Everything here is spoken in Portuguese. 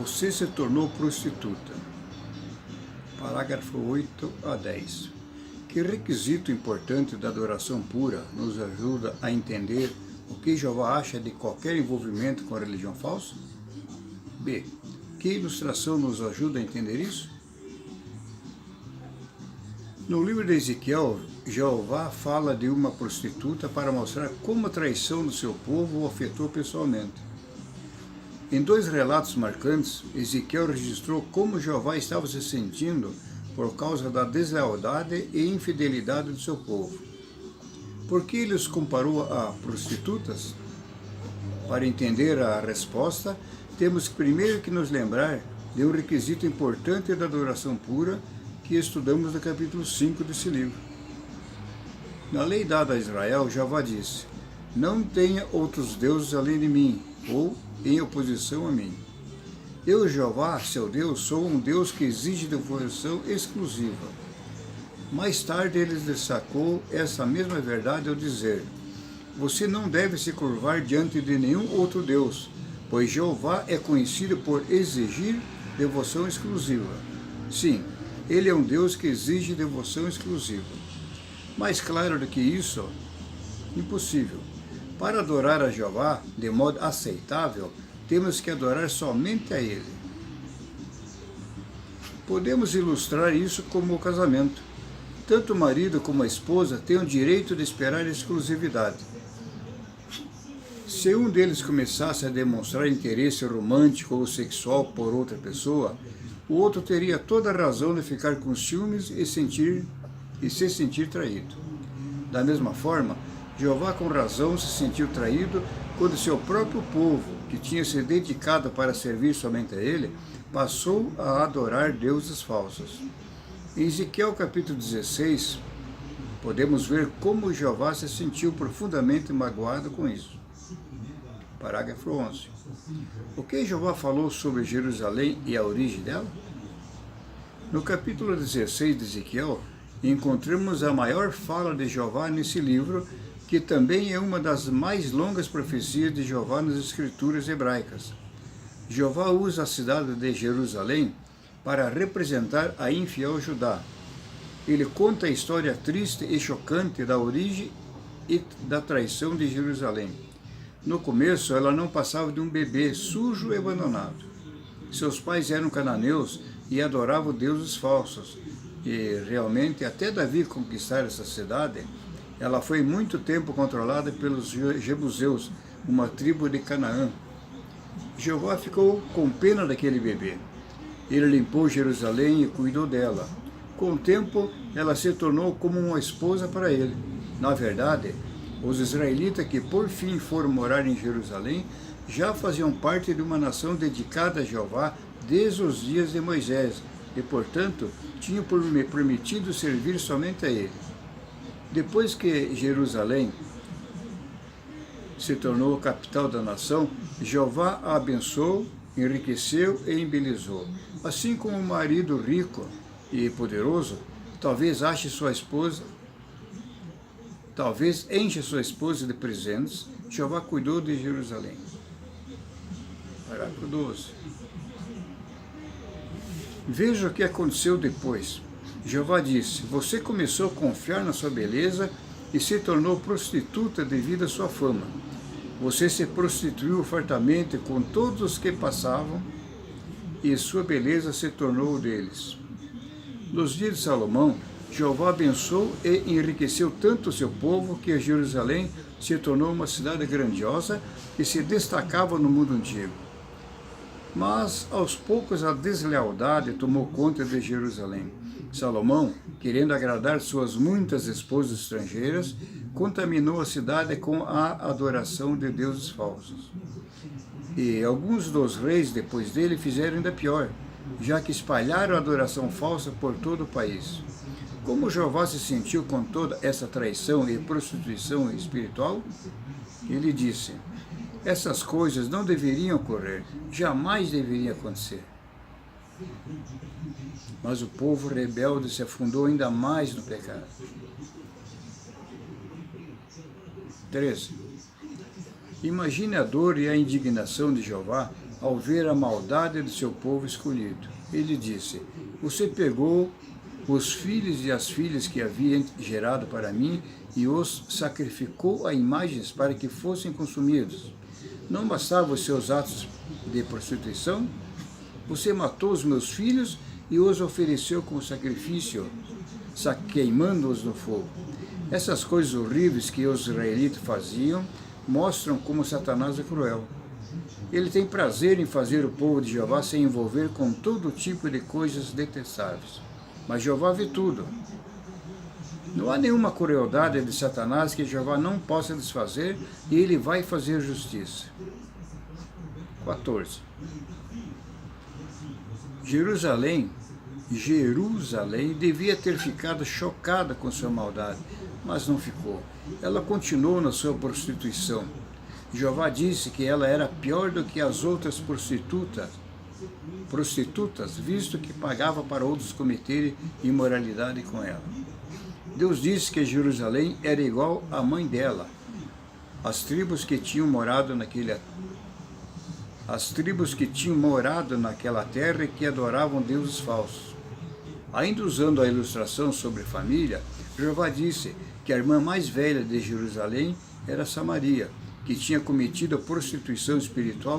Você se tornou prostituta. Parágrafo 8 a 10. Que requisito importante da adoração pura nos ajuda a entender o que Jeová acha de qualquer envolvimento com a religião falsa? B. Que ilustração nos ajuda a entender isso? No livro de Ezequiel, Jeová fala de uma prostituta para mostrar como a traição do seu povo o afetou pessoalmente. Em dois relatos marcantes, Ezequiel registrou como Jeová estava se sentindo por causa da deslealdade e infidelidade do seu povo. Por que ele os comparou a prostitutas? Para entender a resposta, temos primeiro que nos lembrar de um requisito importante da adoração pura que estudamos no capítulo 5 desse livro. Na lei dada a Israel, Jeová disse: não tenha outros deuses além de mim, ou em oposição a mim. Eu, Jeová, seu Deus, sou um Deus que exige devoção exclusiva. Mais tarde ele destacou essa mesma verdade ao dizer: você não deve se curvar diante de nenhum outro Deus, pois Jeová é conhecido por exigir devoção exclusiva. Sim, ele é um Deus que exige devoção exclusiva. Mais claro do que isso, impossível. Para adorar a Jeová de modo aceitável, temos que adorar somente a Ele. Podemos ilustrar isso como o casamento. Tanto o marido como a esposa têm o direito de esperar exclusividade. Se um deles começasse a demonstrar interesse romântico ou sexual por outra pessoa, o outro teria toda a razão de ficar com ciúmes e se sentir traído. Da mesma forma, Jeová com razão se sentiu traído quando seu próprio povo, que tinha se dedicado para servir somente a ele, passou a adorar deuses falsos. Em Ezequiel capítulo 16, podemos ver como Jeová se sentiu profundamente magoado com isso. Parágrafo 11. O que Jeová falou sobre Jerusalém e a origem dela? No capítulo 16 de Ezequiel, encontramos a maior fala de Jeová nesse livro, que também é uma das mais longas profecias de Jeová nas escrituras hebraicas. Jeová usa a cidade de Jerusalém para representar a infiel Judá. Ele conta a história triste e chocante da origem e da traição de Jerusalém. No começo, ela não passava de um bebê sujo e abandonado. Seus pais eram cananeus e adoravam deuses falsos. E realmente, até Davi conquistar essa cidade, ela foi muito tempo controlada pelos jebuseus, uma tribo de Canaã. Jeová ficou com pena daquele bebê. Ele limpou Jerusalém e cuidou dela. Com o tempo, ela se tornou como uma esposa para ele. Na verdade, os israelitas que por fim foram morar em Jerusalém já faziam parte de uma nação dedicada a Jeová desde os dias de Moisés e, portanto, tinham prometido servir somente a ele. Depois que Jerusalém se tornou a capital da nação, Jeová a abençoou, enriqueceu e embelezou. Assim como um marido rico e poderoso, talvez enche sua esposa de presentes, Jeová cuidou de Jerusalém. Parágrafo 12. Veja o que aconteceu depois. Jeová disse: você começou a confiar na sua beleza e se tornou prostituta devido à sua fama. Você se prostituiu fartamente com todos os que passavam e sua beleza se tornou deles. Nos dias de Salomão, Jeová abençoou e enriqueceu tanto o seu povo que Jerusalém se tornou uma cidade grandiosa e se destacava no mundo antigo. Mas, aos poucos, a deslealdade tomou conta de Jerusalém. Salomão, querendo agradar suas muitas esposas estrangeiras, contaminou a cidade com a adoração de deuses falsos. E alguns dos reis depois dele fizeram ainda pior, já que espalharam a adoração falsa por todo o país. Como Jeová se sentiu com toda essa traição e prostituição espiritual? Ele disse: essas coisas não deveriam ocorrer, jamais deveriam acontecer. Mas o povo rebelde se afundou ainda mais no pecado. 13. Imagine a dor e a indignação de Jeová ao ver a maldade do seu povo escolhido. Ele disse: você pegou os filhos e as filhas que havia gerado para mim e os sacrificou a imagens para que fossem consumidos. Não bastavam os seus atos de prostituição? Você matou os meus filhos e os ofereceu como sacrifício, queimando-os no fogo. Essas coisas horríveis que os israelitas faziam mostram como Satanás é cruel. Ele tem prazer em fazer o povo de Jeová se envolver com todo tipo de coisas detestáveis. Mas Jeová vê tudo. Não há nenhuma crueldade de Satanás que Jeová não possa desfazer, e ele vai fazer justiça. 14. Jerusalém devia ter ficado chocada com sua maldade, mas não ficou. Ela continuou na sua prostituição. Jeová disse que ela era pior do que as outras prostitutas, visto que pagava para outros cometerem imoralidade com ela. Deus disse que Jerusalém era igual à mãe dela, as tribos que tinham morado naquela terra e que adoravam deuses falsos. Ainda usando a ilustração sobre família, Jeová disse que a irmã mais velha de Jerusalém era Samaria, que tinha cometido a prostituição espiritual